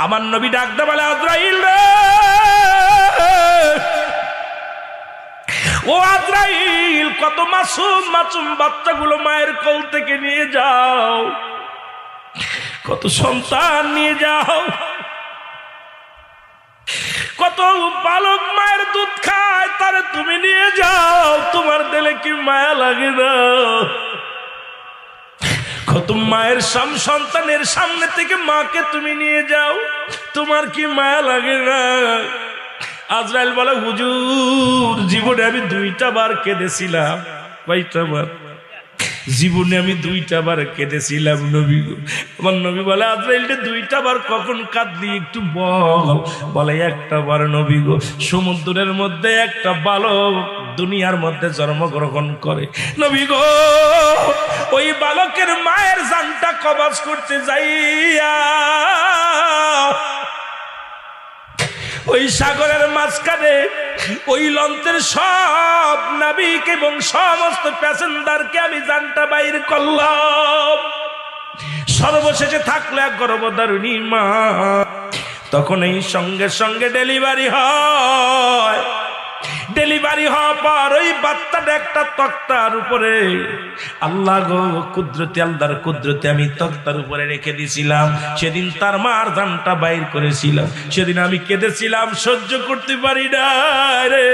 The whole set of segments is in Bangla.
আমার নবী ডাকতে বলে, আজরাইল রে, ও আজরাইল, কত মাসুম মাসুম বাচ্চাগুলো মায়ের কোল থেকে নিয়ে যাও, কত সন্তান নিয়ে যাও, কত বালক মায়ের দুধ খায়, তারে তুমি নিয়ে যাও, তোমার দিলে কি মায়া লাগে না? কত মায়ের সন্তানের সামনে থেকে মাকে তুমি নিয়ে যাও, তোমার কি মায়া লাগে না? আজরাইল বলে, হুজুর, জীবনে আমি 2টা বার কেঁদেছিলাম। কয়টা বার? জীবনে আমি 2টা বার কেঁদেছিলাম নবী গো। আমার নবী বলে, আজরাইল 2টা বার কখন কাঁদলি একটু বল। বলে, একটা বার নবী গো, সমুদ্রের মধ্যে একটা বালক দুনিয়ার মধ্যে জন্মগ্রহণ করে নবী গো, ওই বালকের মায়ের জানটা কবজ করতে যাইয়া ওই সাগরের মাঝখানে ওই লঞ্চের সব নাবিক এবং সমস্ত প্যাসেঞ্জারকে আমি জানটা বাইর করলাম। সর্বশেষে থাকলে এক গর্ভধারিণী মা। তখন এই সঙ্গে সঙ্গে ডেলিভারি হয়। ডেলিভারি হওয়ার পর ওই বাচ্চাটা একটা তক্তার উপরে, আল্লাহ গো কুদরতি, আল্লাহর কুদরতি, আমি তক্তার উপরে রেখে দিয়েছিলাম। সেদিন তার মার জানটা বাইর করেছিলাম। সেদিন আমি কেঁদেছিলাম, সহ্য করতে পারি না রে।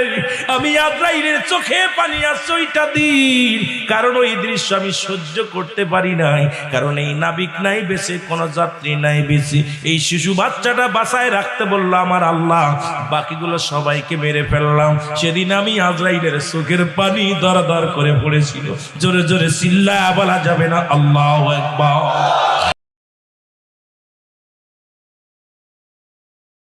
আমি আজরাইলের চোখে পানি আসছে ওইটা দিন, কারণ ওই দৃশ্য আমি সহ্য করতে পারি নাই। কারণ এই নাবিক নাই বেশি, কোনো যাত্রী নাই বেশি, এই শিশু বাচ্চাটা বাঁচায় রাখতে বললো আমার আল্লাহ, বাকিগুলো সবাইকে মেরে ফেললাম। সেদিন আমি আজরাইলের চোখের পানি দর দর করে পড়েছিল। জোরে জোরে চিল্লায়া বলা যাবে না আল্লাহু আকবার।